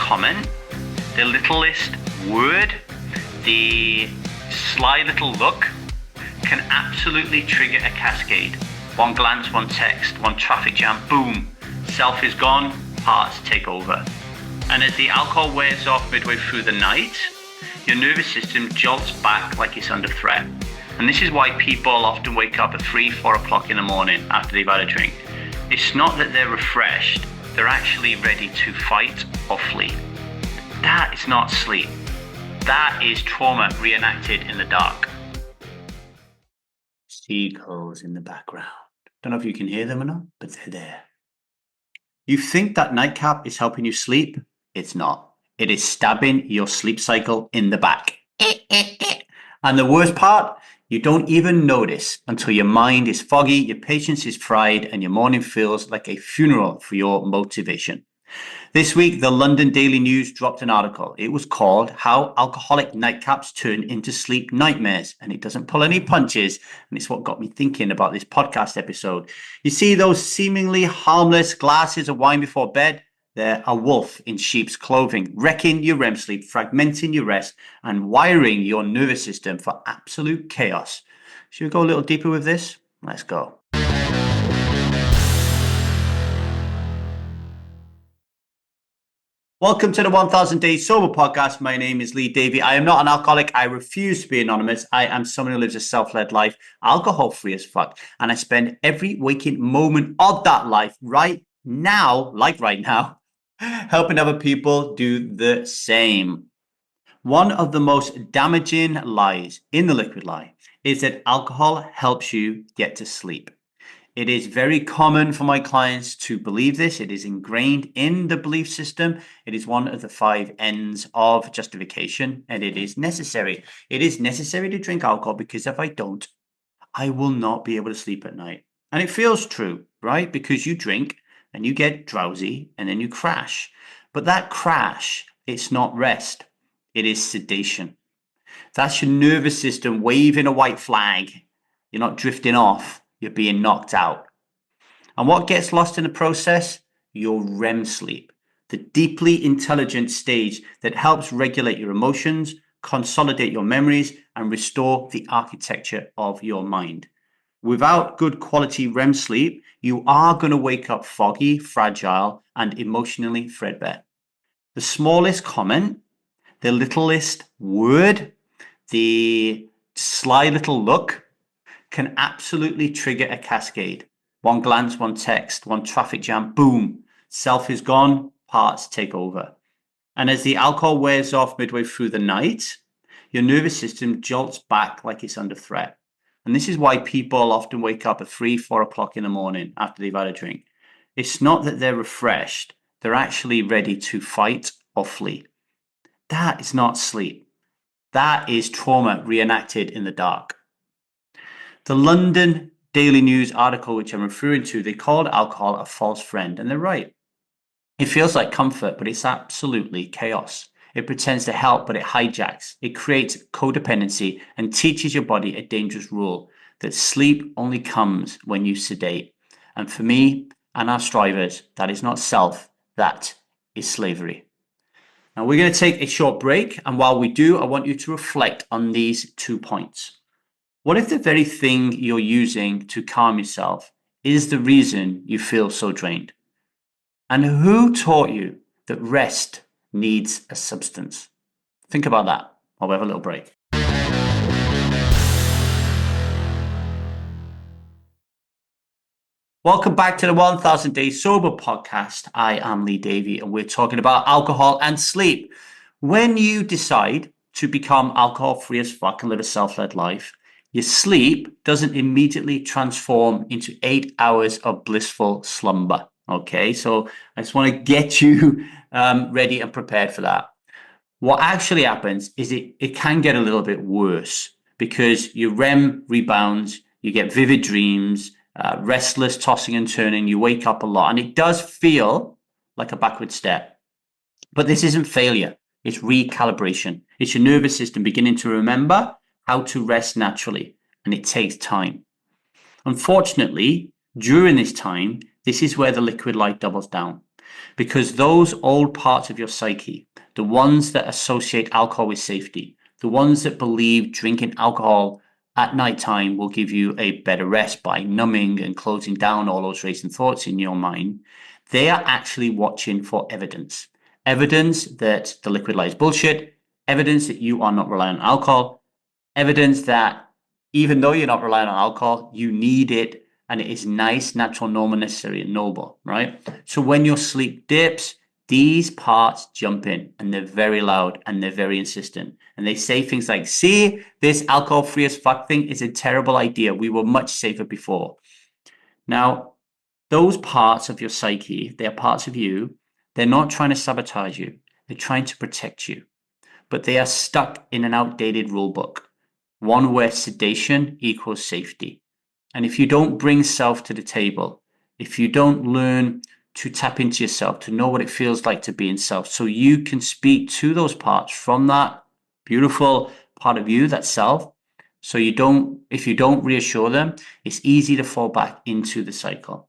comment, the littlest word, the sly little look can absolutely trigger a cascade. One glance, one text, one traffic jam, boom, self is gone, parts take over. And as the alcohol wears off midway through the night, your nervous system jolts back like it's under threat. And this is why people often wake up at 3, 4 o'clock in the morning after they've had a drink. It's not that they're refreshed, they're actually ready to fight or flee. That is not sleep. That is trauma reenacted in the dark. Seagulls in the background. Don't know if you can hear them or not, but they're there. You think that nightcap is helping you sleep? It's not. It is stabbing your sleep cycle in the back. And the worst part, you don't even notice until your mind is foggy, your patience is fried, and your morning feels like a funeral for your motivation. This week, the London Daily News dropped an article. It was called How Alcoholic Nightcaps Turn into Sleep Nightmares. And it doesn't pull any punches. And it's what got me thinking about this podcast episode. You see those seemingly harmless glasses of wine before bed? They're a wolf in sheep's clothing, wrecking your REM sleep, fragmenting your rest, and wiring your nervous system for absolute chaos. Should we go a little deeper with this? Let's go. Welcome to the 1000 Days Sober podcast. My name is Davy. I am not an alcoholic. I refuse to be anonymous. I am someone who lives a self-led life, alcohol-free as fuck. And I spend every waking moment of that life right now, helping other people do the same. One of the most damaging lies in the liquid lie is that alcohol helps you get to sleep. It is very common for my clients to believe this. It is ingrained in the belief system. It is one of the 5 N's of justification, and it is necessary. It is necessary to drink alcohol because if I don't, I will not be able to sleep at night. And it feels true, right? Because you drink and you get drowsy and then you crash. But that crash, it's not rest. It is sedation. That's your nervous system waving a white flag. You're not drifting off. You're being knocked out. And what gets lost in the process? Your REM sleep, the deeply intelligent stage that helps regulate your emotions, consolidate your memories, and restore the architecture of your mind. Without good quality REM sleep, you are going to wake up foggy, fragile, and emotionally threadbare. The smallest comment, the littlest word, the sly little look, can absolutely trigger a cascade. One glance, one text, one traffic jam, boom, self is gone, parts take over. And as the alcohol wears off midway through the night, your nervous system jolts back like it's under threat. And this is why people often wake up at 3, 4 o'clock in the morning after they've had a drink. It's not that they're refreshed, they're actually ready to fight or flee. That is not sleep. That is trauma reenacted in the dark. The London Daily News article, which I'm referring to, they called alcohol a false friend, and they're right. It feels like comfort, but it's absolutely chaos. It pretends to help, but it hijacks. It creates codependency and teaches your body a dangerous rule that sleep only comes when you sedate. And for me and our strivers, that is not self, that is slavery. Now we're going to take a short break, and while we do, I want you to reflect on these 2 points. What if the very thing you're using to calm yourself is the reason you feel so drained? And who taught you that rest needs a substance? Think about that while we have a little break. Welcome back to the 1000 Days Sober podcast. I am Davy, and we're talking about alcohol and sleep. When you decide to become alcohol-free as fuck and live a self-led life, your sleep doesn't immediately transform into 8 hours of blissful slumber. Okay, so I just want to get you ready and prepared for that. What actually happens is it can get a little bit worse because your REM rebounds, you get vivid dreams, restless tossing and turning, you wake up a lot, and it does feel like a backward step. But this isn't failure, it's recalibration. It's your nervous system beginning to remember how to rest naturally, and it takes time. Unfortunately, during this time, this is where the liquid light doubles down. because those old parts of your psyche, the ones that associate alcohol with safety, the ones that believe drinking alcohol at nighttime will give you a better rest by numbing and closing down all those racing thoughts in your mind, they are actually watching for evidence. Evidence that the liquid light is bullshit, evidence that you are not relying on alcohol, evidence that even though you're not relying on alcohol, you need it and it is nice, natural, normal, necessary, and noble, right? So when your sleep dips, these parts jump in and they're very loud and they're very insistent. And they say things like, see, this alcohol-free as fuck thing is a terrible idea. We were much safer before. Now, those parts of your psyche, they're parts of you, they're not trying to sabotage you. They're trying to protect you. But they are stuck in an outdated rule book, one where sedation equals safety. And if you don't bring self to the table, if you don't learn to tap into yourself, to know what it feels like to be in self, so you can speak to those parts from that beautiful part of you, that self, so if you don't reassure them, it's easy to fall back into the cycle.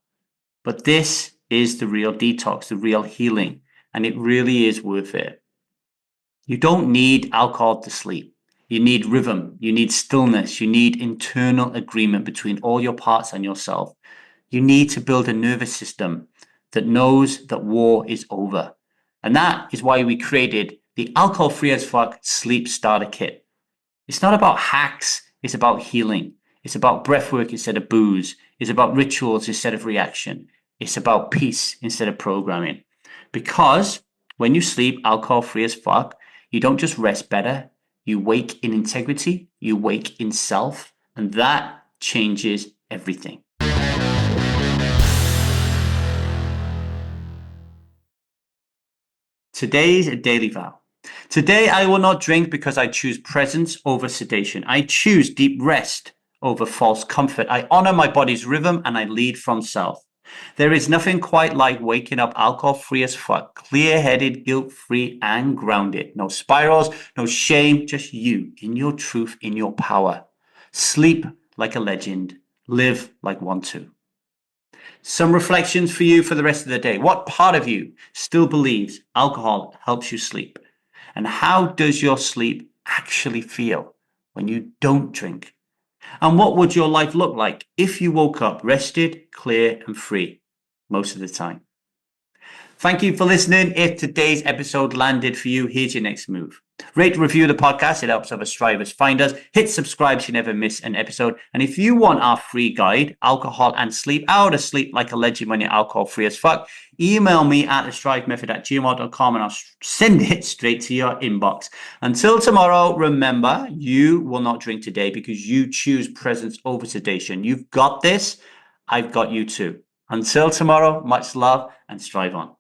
But this is the real detox, the real healing, and it really is worth it. You don't need alcohol to sleep. You need rhythm, you need stillness, you need internal agreement between all your parts and yourself. You need to build a nervous system that knows that war is over. And that is why we created the alcohol-free as fuck sleep starter kit. It's not about hacks, it's about healing. It's about breathwork instead of booze. It's about rituals instead of reaction. It's about peace instead of programming. Because when you sleep alcohol-free as fuck, you don't just rest better, you wake in integrity, you wake in self, and that changes everything. Today's daily vow. Today I will not drink because I choose presence over sedation. I choose deep rest over false comfort. I honor my body's rhythm and I lead from self. There is nothing quite like waking up alcohol-free as fuck, clear-headed, guilt-free, and grounded. No spirals, no shame, just you, in your truth, in your power. Sleep like a legend. Live like one too. Some reflections for you for the rest of the day. What part of you still believes alcohol helps you sleep? And how does your sleep actually feel when you don't drink? And what would your life look like if you woke up rested, clear, and free most of the time? Thank you for listening. If today's episode landed for you, here's your next move. Rate and review the podcast. It helps other strivers find us. Hit subscribe so you never miss an episode. And if you want our free guide, Alcohol and Sleep, How to Sleep Like a Legend When You're Alcohol Free as Fuck, email me at thestrivemethod@gmail.com and I'll send it straight to your inbox. Until tomorrow, remember, you will not drink today because you choose presence over sedation. You've got this. I've got you too. Until tomorrow, much love and strive on.